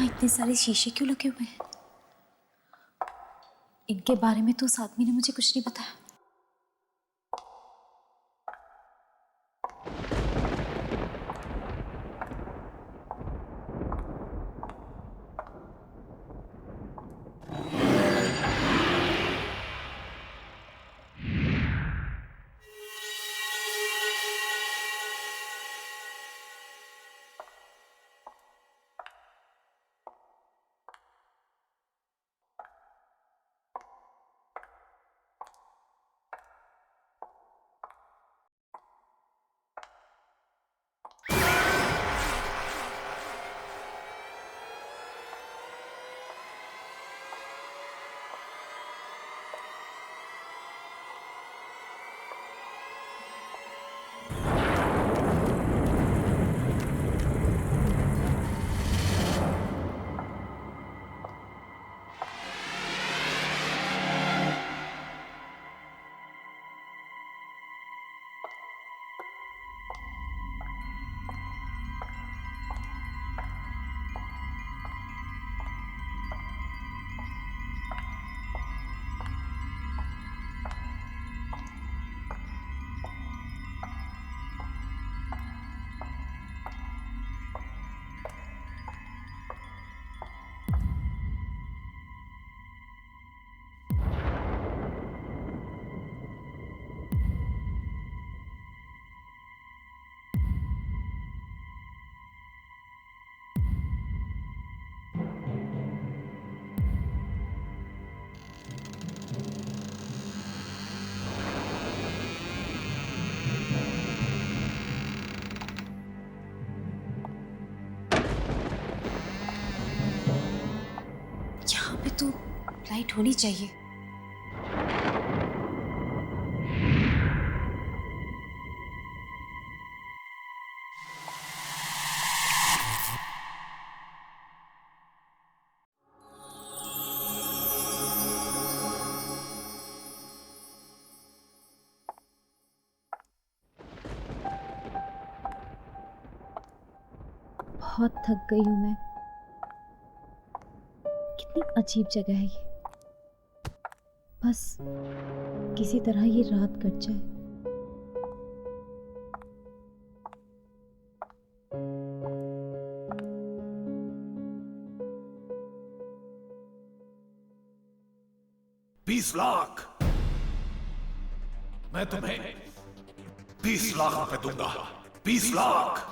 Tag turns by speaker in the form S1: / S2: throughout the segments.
S1: यहाँ इतने सारे शीशे क्यों लगे हुए हैं? इनके बारे में तो उस आदमी ने मुझे कुछ नहीं बताया। यहाँ पे तो लाइट होनी चाहिए। बहुत थक गई हूँ मैं। कितनी अजीब जगह है ये। बस किसी तरह ये रात कट जाए।
S2: ₹20 लाख मैं तुम्हें 20 लाख रुपए दूंगा। 20 लाख।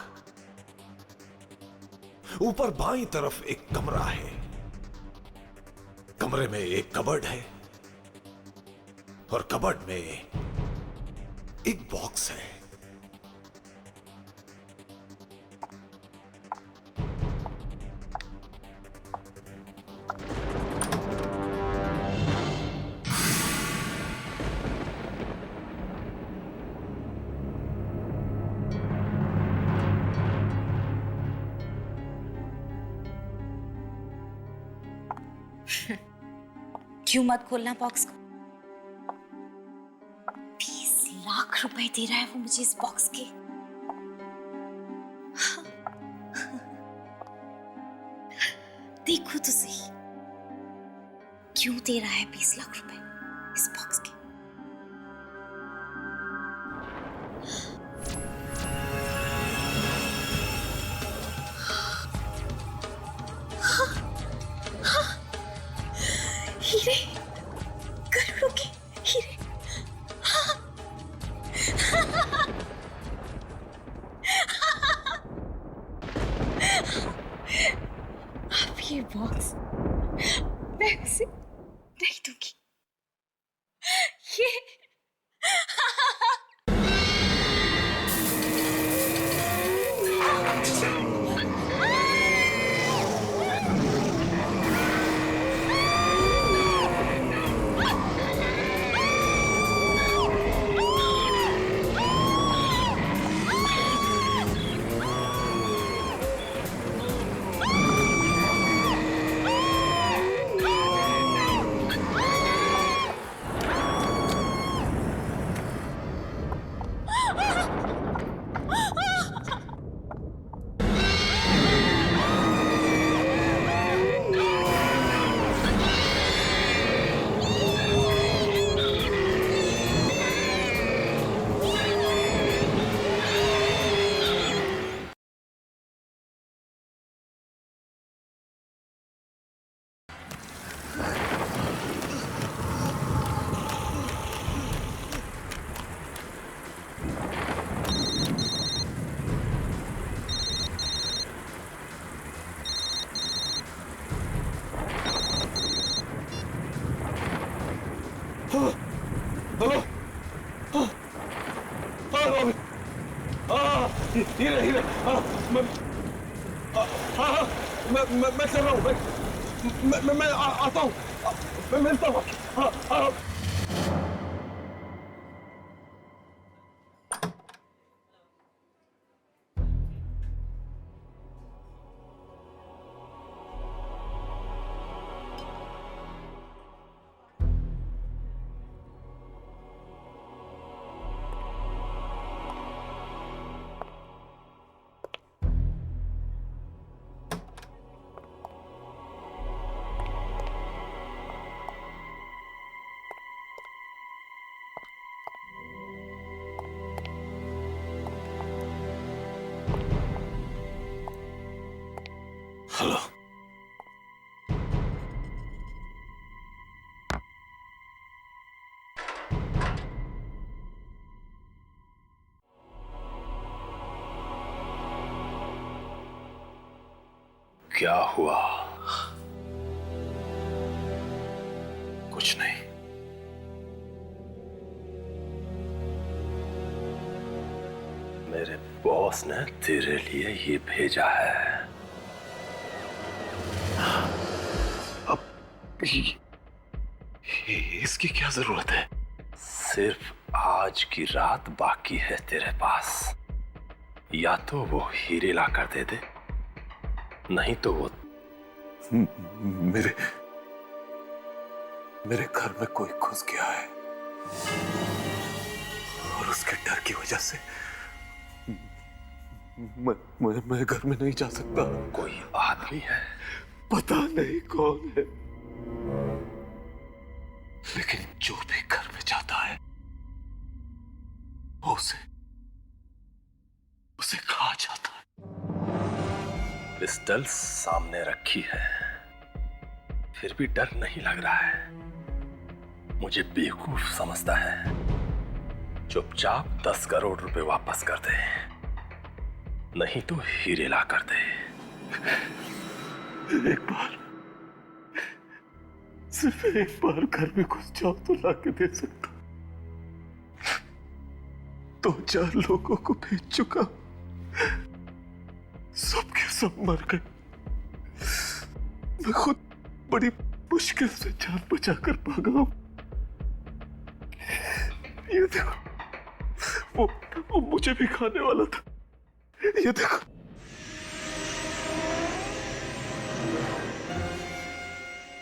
S2: ऊपर बाईं तरफ एक कमरा है। कमरे में एक कबर्ड है और कबर्ड में एक बॉक्स है।
S1: क्यों मत खोलना बॉक्स को? 20 लाख रुपए दे रहा है वो मुझे इस बॉक्स के। देखो तो सही, क्यों दे रहा है 20 लाख रुपए इस बॉक्स के? हीरे, करोड़ों के हीरे। अब ये बॉक्स मैं उसे नहीं दूंगी। ये
S3: हीरे हीरे, मैं मैं कर रहा हूँ भाई, मैं आता हूँ, मैं मिलता हूँ।
S2: हेलो। क्या हुआ? कुछ नहीं। मेरे बॉस ने तेरे लिए ये भेजा है। अब इसकी क्या जरूरत है? सिर्फ आज की रात बाकी है तेरे पास। या तो वो हीरे ला कर दे दे, नहीं तो वो मेरे घर में कोई घुस गया है और उसके डर की वजह से मैं घर में नहीं जा सकता। कोई आदमी है, पता नहीं कौन है, लेकिन जो भी घर में जाता है वो उसे खा जाता है। पिस्टल सामने रखी है, फिर भी डर नहीं लग रहा है। मुझे बेवकूफ समझता है। चुपचाप 10 करोड़ रुपए वापस कर दे, नहीं तो हीरे ला कर दे। एक बार, सिर्फ एक बार घर में घुस जाओ तो ला के दे सकता। 2-4 लोगों को भेज चुका, सब के सब मर गए। मैं खुद बड़ी मुश्किल से जान बचाकर भागा हूं। ये देखो, वो मुझे भी खाने वाला था। ये देखो,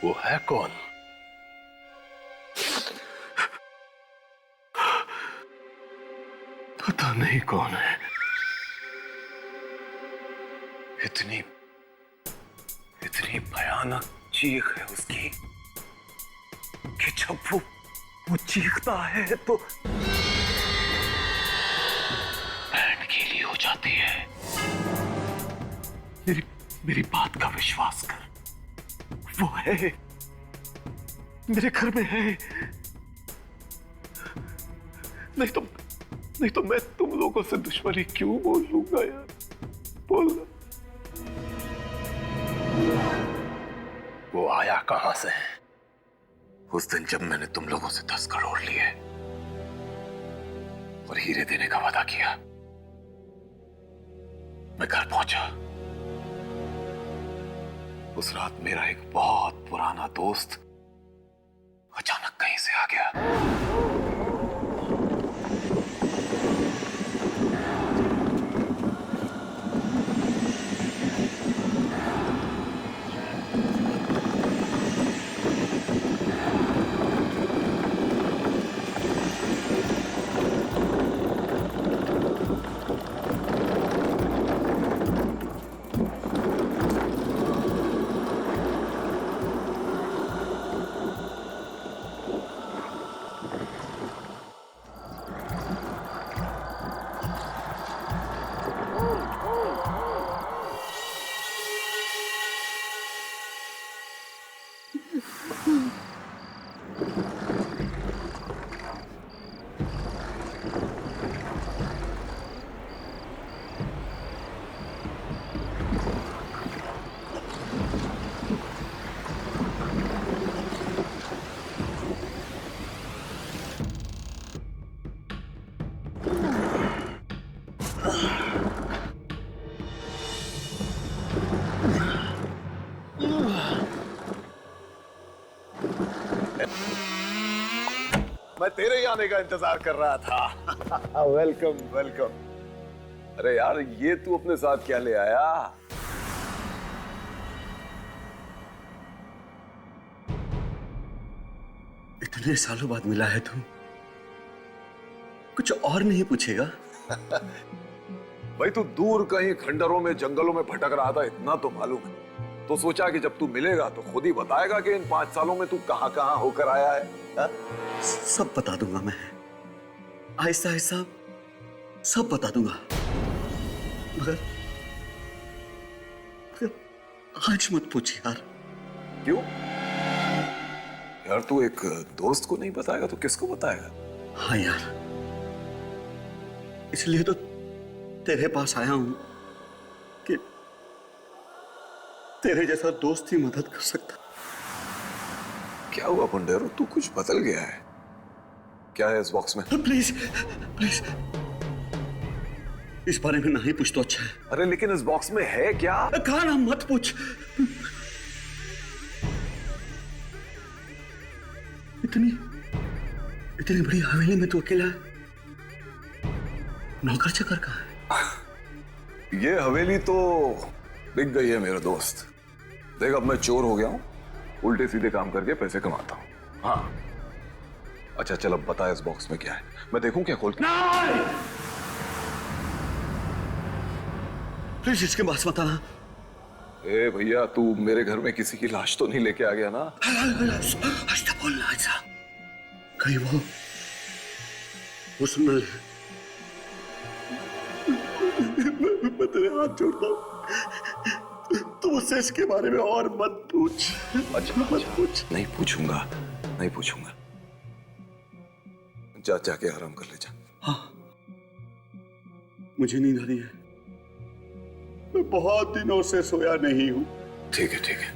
S2: वो है कौन? पता नहीं कौन है। इतनी भयानक चीख है उसकी कि जब वो चीखता है तो बैंड गीली हो जाती है। मेरी बात का विश्वास कर, वो है, मेरे घर में है। नहीं तो मैं तुम लोगों से दुश्मनी क्यों बोल लूंगा यार, बोलना। वो आया कहां से? उस दिन जब मैंने तुम लोगों से 10 करोड़ लिए और हीरे देने का वादा किया, मैं घर पहुंचा। उस रात मेरा एक बहुत पुराना दोस्त अचानक कहीं से आ गया।
S4: मैं तेरे ही आने का इंतजार कर रहा था। Welcome welcome. अरे यार, ये तू अपने साथ क्या ले आया?
S5: इतने सालों बाद मिला है तू, कुछ और नहीं पूछेगा?
S4: भाई, तू दूर कहीं खंडरों में जंगलों में भटक रहा था, इतना तो मालूम है। तो सोचा कि जब तू मिलेगा तो खुद ही बताएगा कि इन 5 सालों में तू कहां कहां होकर आया है। हा?
S5: सब बता दूंगा मैं, आहिस्ता आहिस्ता सब बता दूंगा। मगर आज मत पूछ यार।
S4: क्यों यार? तू एक दोस्त को नहीं बताएगा तो किसको बताएगा?
S5: हाँ यार, इसलिए तो तेरे पास आया हूं कि तेरे जैसा दोस्त ही मदद कर सकता।
S4: क्या हुआ पुंडेरो, तू कुछ बदल गया है? क्या है इस बॉक्स में?
S5: प्लीज प्लीज, इस बारे में नहीं पूछ तो अच्छा है।
S4: अरे लेकिन इस बॉक्स में है क्या?
S5: कहा ना मत पूछ। इतनी बड़ी हवेली में तू अकेला है? नौकर चाकर कहाँ है?
S4: ये हवेली तो बिक गई है मेरा दोस्त। देख, अब मैं चोर हो गया हूं, उल्टे सीधे काम करके पैसे कमाता हूं। हाँ, अच्छा चल, अब बता इस बॉक्स में क्या है? मैं देखूं क्या खोल के?
S5: प्लीज इसके पास मत आना।
S4: ए भैया, तू मेरे घर में किसी की लाश तो नहीं लेके आ गया ना?
S5: ऐसा बोलना, ऐसा कहीं वो सुन ले। मैं तेरे हाथ जोड़ता हूं, तू मुझसे इसके बारे में और मत पूछ।
S4: अच्छा
S5: मत पूछ।
S4: नहीं पूछूंगा, नहीं पूछूंगा। जा, जाके आराम कर ले जा।
S5: हाँ, मुझे नींद आ रही है, मैं बहुत दिनों से सोया नहीं हूं।
S4: ठीक है ठीक है।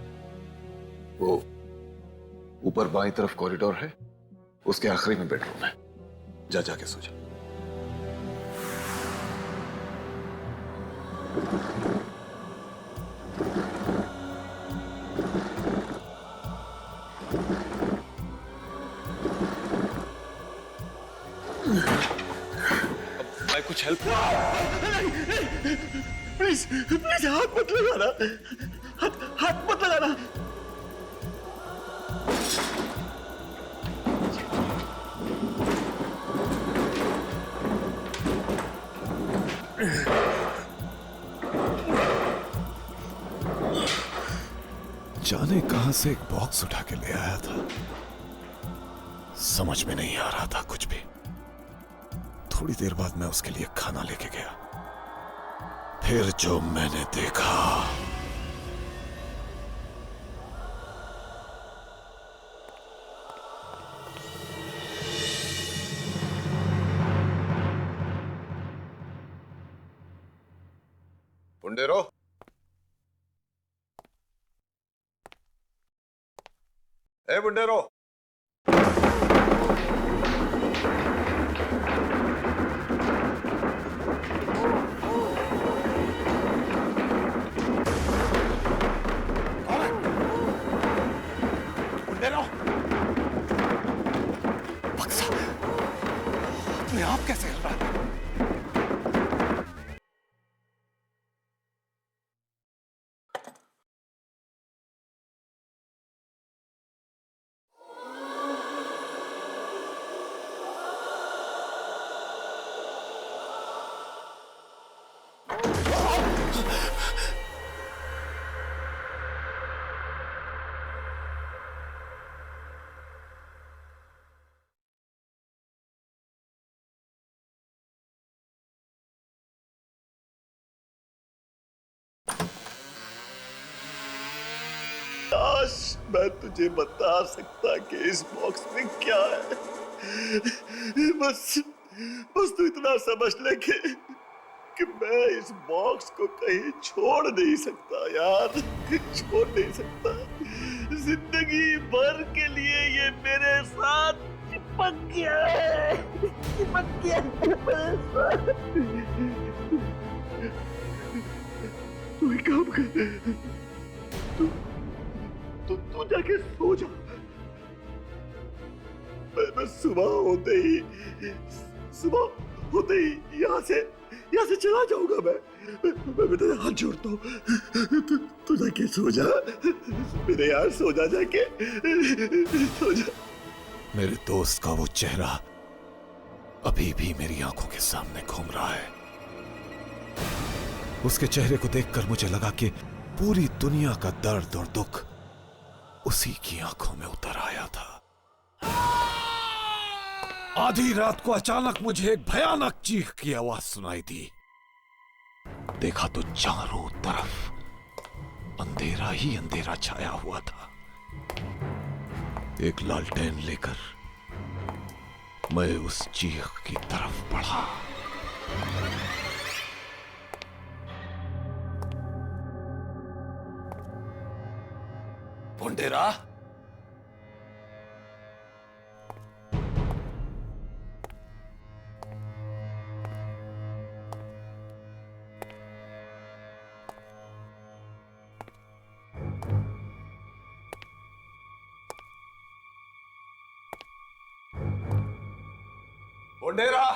S4: वो ऊपर बाईं तरफ कॉरिडोर है, उसके आखिरी में बेडरूम है। जा, जाके सो जा। मैं कुछ हेल्प?
S5: प्लीज प्लीज, हाथ मत लगाना, हाथ मत लगाना।
S4: जाने कहां से एक बॉक्स उठा के ले आया था, समझ में नहीं आ रहा था कुछ भी। थोड़ी देर बाद मैं उसके लिए खाना लेके गया, फिर जो मैंने देखा। पुंडेरो, ए पुंडेरो, बक्सा अपने आप कैसे हिल रहा है?
S5: काश मैं तुझे बता सकता कि इस बॉक्स में क्या है। बस बस तू इतना समझ ले कि मैं इस बॉक्स को कहीं छोड़ नहीं सकता यार, छोड़ नहीं सकता। जिंदगी भर के लिए ये मेरे साथ चिपक गया है, चिपक गया है मेरे साथ। तू एक काम कर, तू जाके सो जा, मैं सुबह होते ही यहाँ से चला जाऊंगा। मैं तेरे हाथ जोड़ता हूँ, तू जाके सो जा मेरे यार, सो जा जाके, सो जा।
S6: मेरे दोस्त का वो चेहरा अभी भी मेरी आंखों के सामने घूम रहा है। उसके चेहरे को देखकर मुझे लगा कि पूरी दुनिया का दर्द और दुख उसी की आंखों में उतर आया था। आधी रात को अचानक मुझे एक भयानक चीख की आवाज सुनाई दी। देखा तो चारों तरफ अंधेरा ही अंधेरा छाया हुआ था। एक लालटेन लेकर मैं उस चीख की तरफ बढ़ा। पुंडेरा,
S4: पुंडेरा,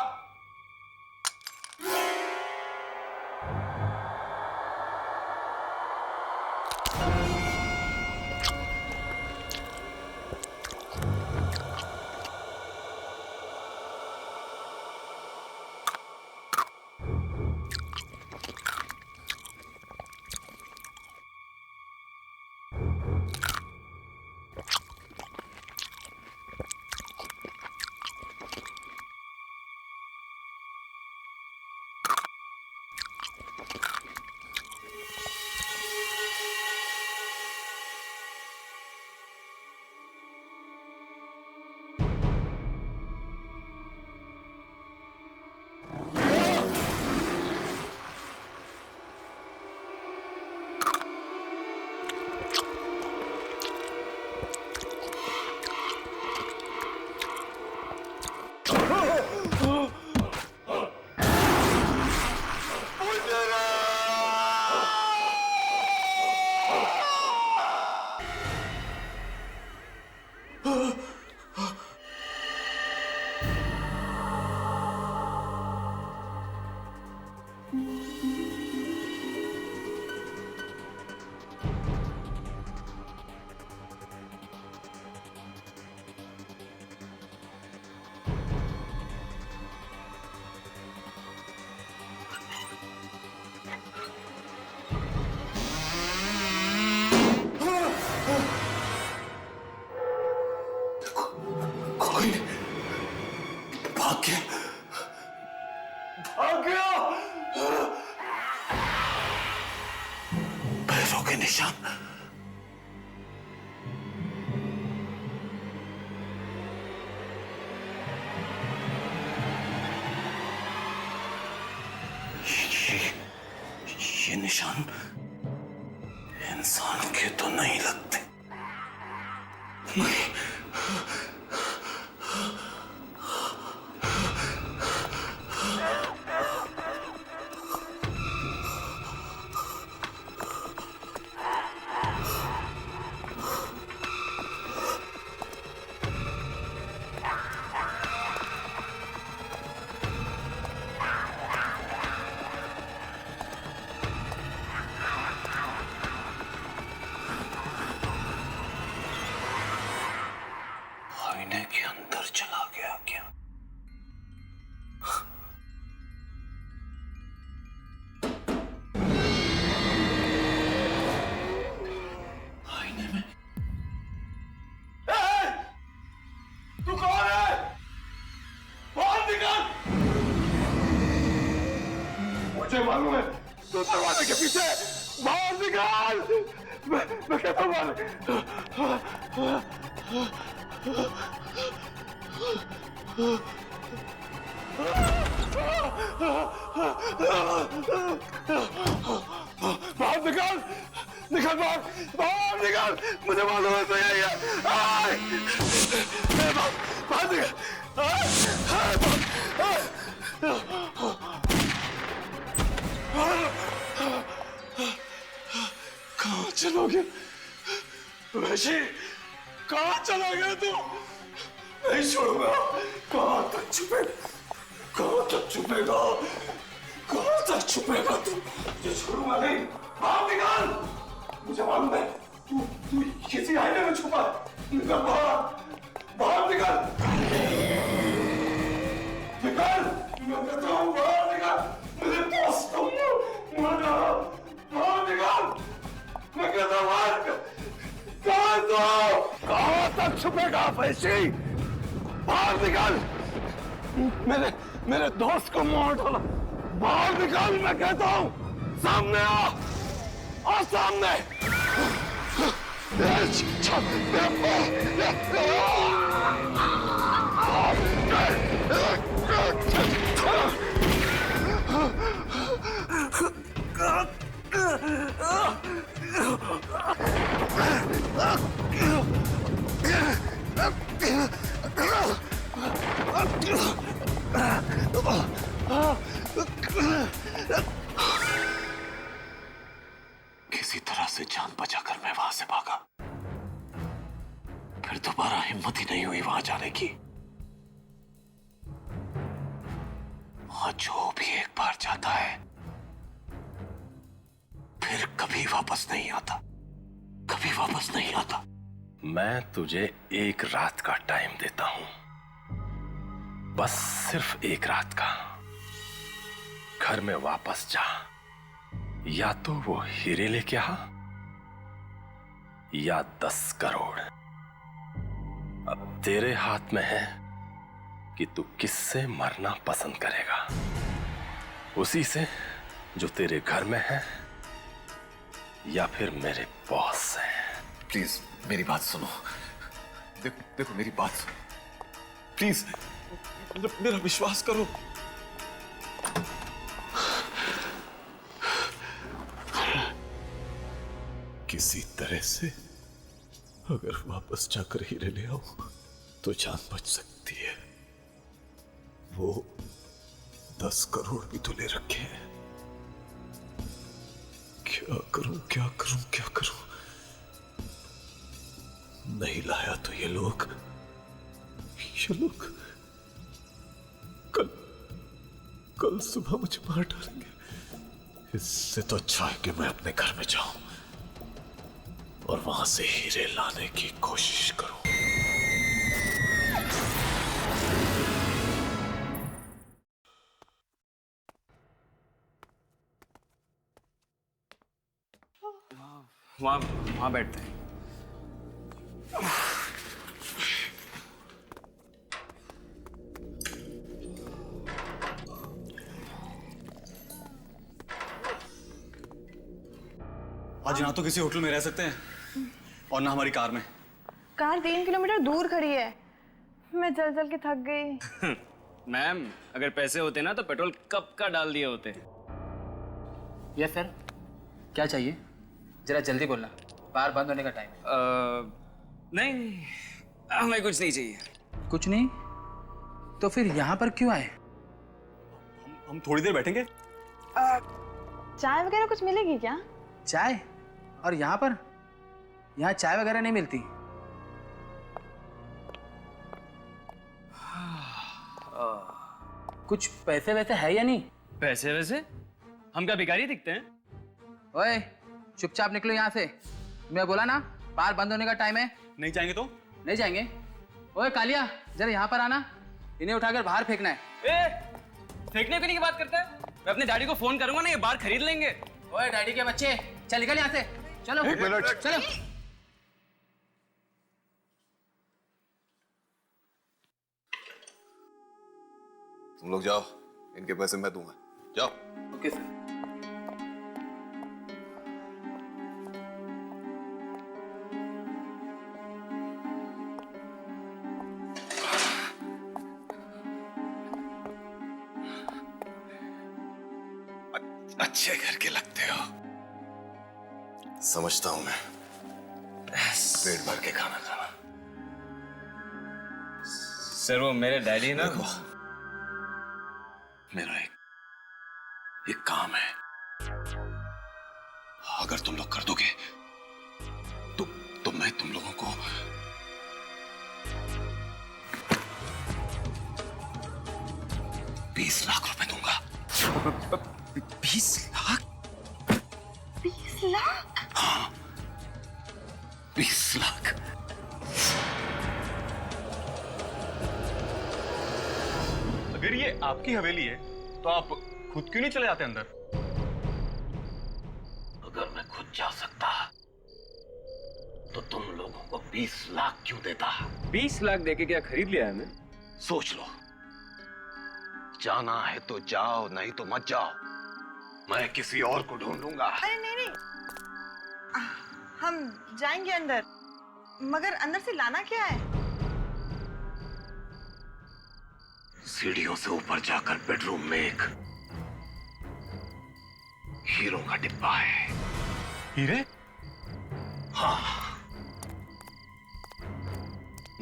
S4: पैरों के निशान। ये निशान इंसान के तो नहीं लगते। नहीं। आईने के अंदर चला गया क्या? आईने में? तू कौन है? बाहर निकल! मुझे मालूम है तो दरवाजे के पीछे। बाहर निकल! मैं कहता हूँ बाहर निकल! निकल बाहर! बाहर निकल! मुझे मालूम है तो यही है। बाहर निकल! कहाँ चलोगे? वैसे कहाँ चला गया तू?
S5: नहीं छोड़ूंगा। कहाँ तक छुपेगा? कहाँ तक छुपेगा? कहाँ तक छुपेगा तू? तुझे छोड़ूंगा नहीं। बाहर निकाल। मुझे मालूम है तू किसी आईने में छुपा है। निकल बाहर, बाहर निकल, निकल। मैं कहता हूँ बाहर निकल। मुझे बॉस को मारना। बाहर निकल। मैं कहता हूँ बाहर निकल। कहाँ तक छुपेगा फैसी? बाहर निकल। मेरे दोस्त को मार डाला। बाहर निकल मैं कहता हूँ। सामने आ सामने।
S6: किसी तरह से जान बचाकर मैं वहां से भागा। फिर दोबारा हिम्मत ही नहीं हुई वहां जाने की। वहां जो भी एक बार जाता है फिर कभी वापस नहीं आता, कभी वापस नहीं आता।
S2: मैं तुझे एक रात का टाइम देता हूं, बस सिर्फ एक रात का। घर में वापस जा, या तो वो हीरे लेके आ या 10 करोड़। अब तेरे हाथ में है कि तू किससे मरना पसंद करेगा, उसी से जो तेरे घर में है या फिर मेरे बॉस से।
S4: प्लीज मेरी बात सुनो। देखो मेरी बात सुनो प्लीज, मेरा विश्वास करो।
S6: किसी तरह से अगर वापस जाकर हीरे ले आओ तो जान बच सकती है। वो 10 करोड़ भी तो ले रखे हैं। क्या करूं क्या करूं क्या करूं? नहीं लाया तो ये लोग कल सुबह मुझे मार डालेंगे। इससे तो अच्छा है कि मैं अपने घर में जाऊं और वहां से हीरे लाने की कोशिश करूं।
S7: वहां बैठते हैं। आज ना तो किसी होटल में रह सकते हैं और ना हमारी कार में।
S8: कार 3 किलोमीटर दूर खड़ी है। मैं चल चल के थक गई।
S7: मैम, अगर पैसे होते ना तो पेट्रोल कब का डाल दिए होते।
S9: यस सर, क्या चाहिए? जरा जल्दी बोलना, बार बंद होने का टाइम है।
S7: नहीं, हमें कुछ नहीं चाहिए।
S9: कुछ नहीं? तो फिर यहाँ पर क्यों आए?
S7: हम थोड़ी देर बैठेंगे।
S8: चाय वगैरह कुछ मिलेगी क्या?
S9: चाय? और यहाँ पर? यहाँ चाय वगैरह नहीं मिलती। कुछ पैसे वैसे है या नहीं?
S7: पैसे वैसे? हम क्या भिखारी दिखते हैं?
S9: ओए, चुपचाप निकलो यहाँ से। मैं बोला ना, बार बंद होने का टाइम है।
S7: नहीं जाएंगे तो?
S9: नहीं जाएंगे। ओए कालिया, जरा यहाँ पर आना। इन्हें उठाकर बाहर फेंकना है।
S7: फेंकने की बात करता है? मैं अपने डैडी को फोन करूंगा ना, ये बार खरीद लेंगे।
S9: ओए डैडी के बच्चे, चल निकल यहाँ से। चलो
S4: एक मिनट।
S9: चलो।
S4: तुम लोग जाओ, इनके पैसे मैं दूंगा। जाओ।
S9: Okay sir.
S4: अच्छे घर के लगते हो, समझता हूं मैं। पेट भर के खाना खाना।
S7: सर वो मेरे डैडी ना।
S4: देखो, मेरा एक काम है, अगर तुम लोग कर दोगे तो मैं तुम लोगों को
S2: 20 लाख रुपए दूंगा।
S7: 20 लाख?
S8: 20 लाख?
S2: हाँ, 20 लाख।
S3: अगर ये आपकी हवेली है तो आप खुद क्यों नहीं चले जाते अंदर?
S2: अगर मैं खुद जा सकता तो तुम लोगों को 20 लाख क्यों देता?
S7: 20 लाख देके क्या खरीद लिया है हमें?
S2: सोच लो, जाना है तो जाओ, नहीं तो मत जाओ। मैं किसी और को ढूंढूंगा।
S8: अरे नहीं नहीं, हम जाएंगे अंदर, मगर अंदर से लाना क्या है?
S2: सीढ़ियों से ऊपर जाकर बेडरूम में एक हीरो का डिब्बा है।
S3: हीरे?
S2: हाँ,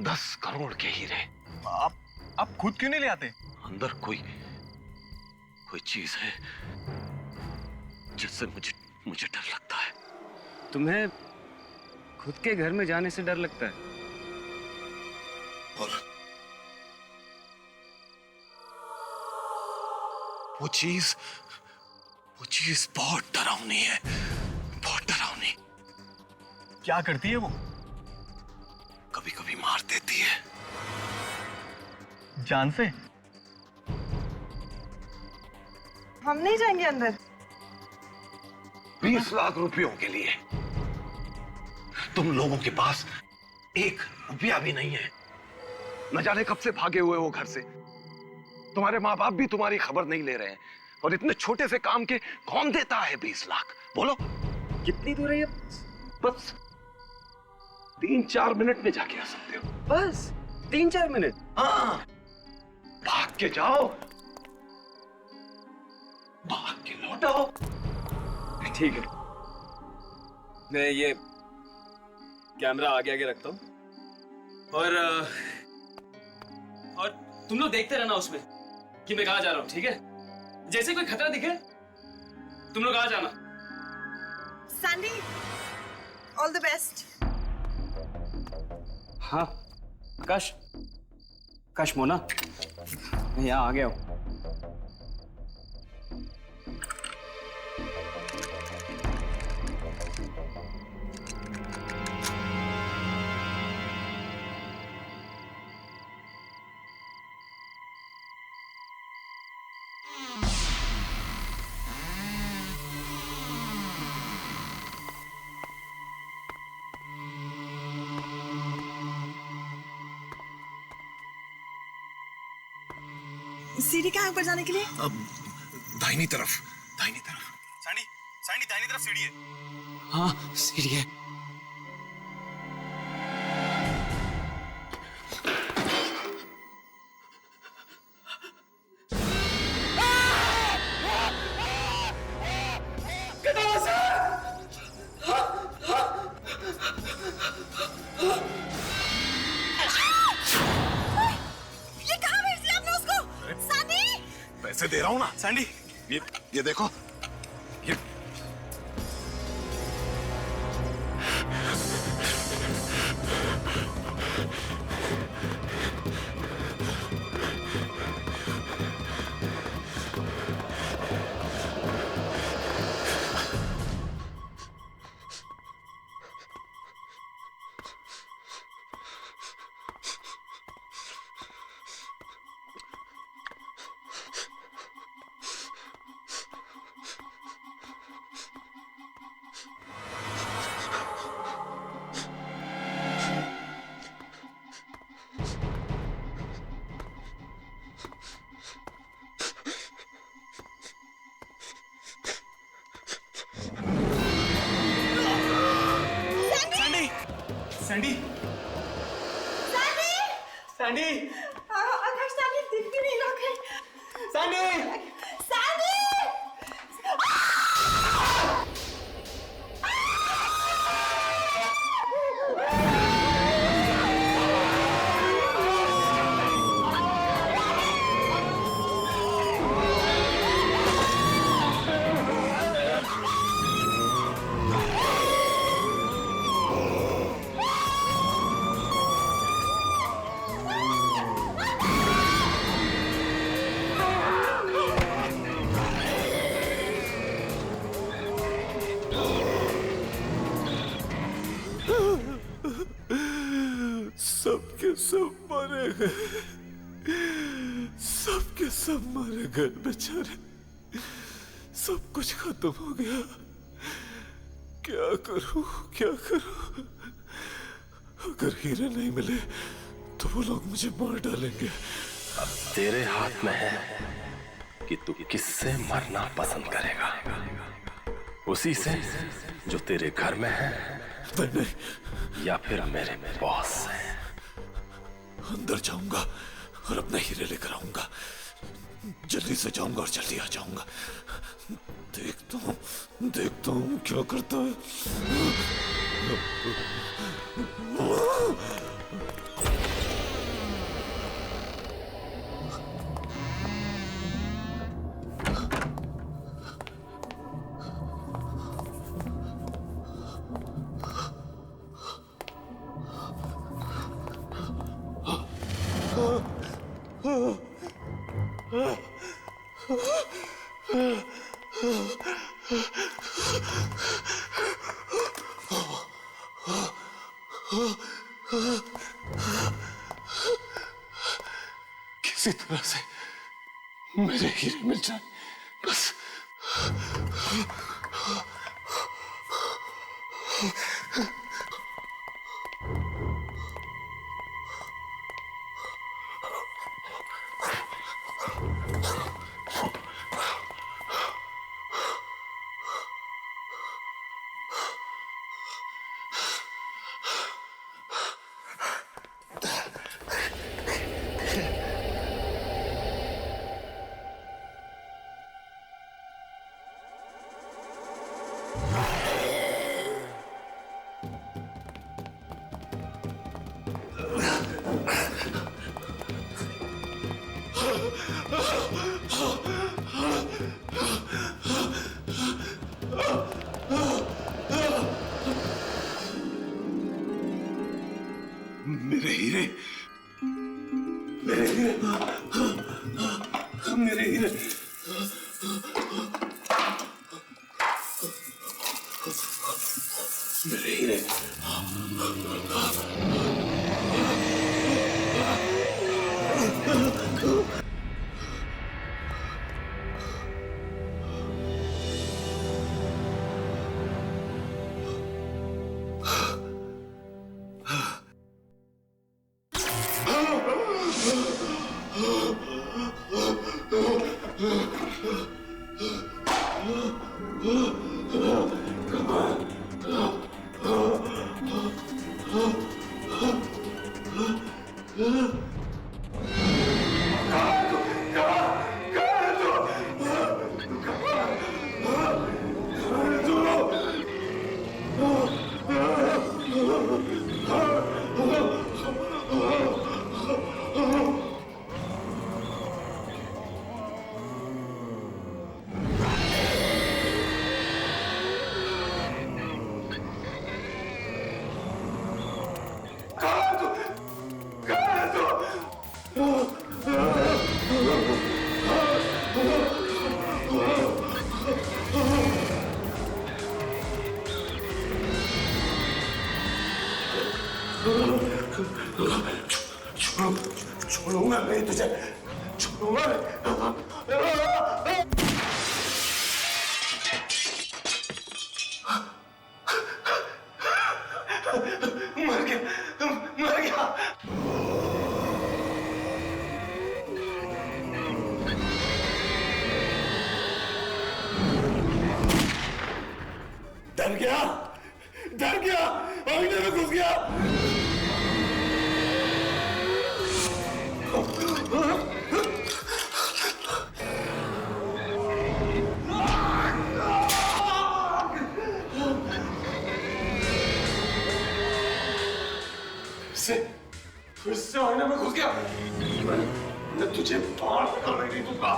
S2: 10 करोड़ के हीरे।
S3: आप खुद क्यों नहीं ले आते?
S2: अंदर कोई चीज है जिससे मुझे डर लगता है।
S7: तुम्हें खुद के घर में जाने से डर लगता है?
S2: और वो चीज बहुत डरावनी है, बहुत डरावनी।
S3: क्या करती है वो?
S2: कभी कभी मार देती है।
S3: जान से?
S8: हम नहीं जाएंगे अंदर।
S2: 20 लाख रुपयों के लिए तुम लोगों के पास 1 रुपया भी नहीं है। न जाने कब से भागे हुए हो घर से। तुम्हारे माँ बाप भी तुम्हारी खबर नहीं ले रहे हैं। और इतने छोटे से काम के कौन देता है 20 लाख? बोलो,
S7: कितनी दूर है ये?
S2: बस 3-4 मिनट में जाके आ सकते हो।
S7: बस 3-4 मिनट?
S2: हाँ, भाग के जाओ, भाग के लौट आओ।
S7: ठीक है, मैं ये कैमरा आगे आगे रखता हूँ और तुम लोग देखते रहना उसमें कि मैं कहाँ जा रहा हूँ, ठीक है? जैसे कोई खतरा दिखे तुम लोग आ जाना।
S8: Sandy, all the best.
S7: हाँ, काश मोना, मैं यहाँ आ गया हूँ।
S8: सीढ़ी कहाँ ऊपर जाने के लिए?
S2: अब दाहिनी तरफ, दाहिनी तरफ।
S3: सैंडी, दाहिनी तरफ सीढ़ी है।
S7: हाँ, सीढ़ी है।
S8: ये कहाँ भेज दिया आपने उसको? सैंडी!
S2: पैसे दे रहा हूँ ना।
S3: सैंडी,
S2: ये देखो, ये
S3: सैंडी, सैंडी,
S8: अगर सैंडी दिख भी नहीं रहा है।
S3: Sandy,
S8: Sandy!
S6: सबके सब मारे गए, सबके सब मारे गए बेचारे, सब कुछ खत्म हो गया। क्या करूं, क्या करूं? अगर हीरे नहीं मिले तो वो लोग मुझे मार डालेंगे।
S2: अब तेरे हाथ में है कि तू किससे मरना पसंद करेगा, उसी से जो तेरे घर में है
S6: नहीं,
S2: या फिर मेरे बॉस से।
S6: अंदर जाऊंगा और अपने हीरे लेकर आऊंगा, जल्दी से जाऊंगा और जल्दी आ जाऊंगा। देखता हूं क्या करता है।
S2: किसी तरह से मेरे हीरे मिल जाए बस।
S6: मेरे हीरे, मेरे हीरे, मेरे हीरे, मेरे हीरे।
S3: छोड़ूंगा नहीं तुझे, छोड़ूंगा मर गया, मर गया। डर गया, डर गया, आईने में घुस गया। फिर से आईने में घुस गया। मैं तुझे बाहर निकलने नहीं दूंगा।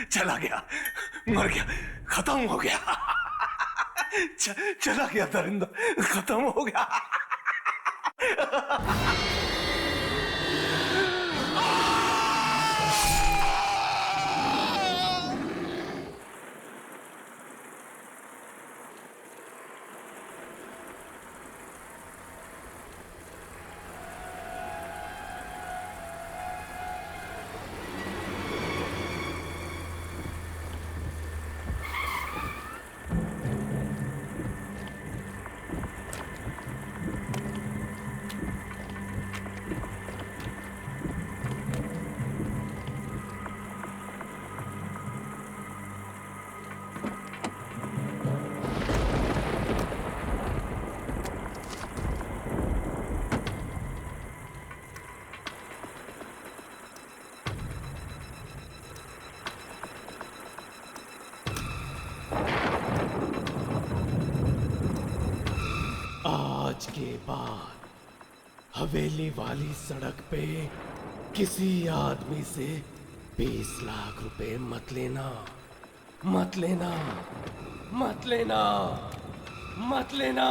S4: चला गया, मर गया, खत्म हो गया। चला गया दरिंदा, खत्म हो गया।
S6: आज के बाद हवेली वाली सड़क पे किसी आदमी से 20 लाख रुपए मत लेना, मत लेना, मत लेना, मत लेना।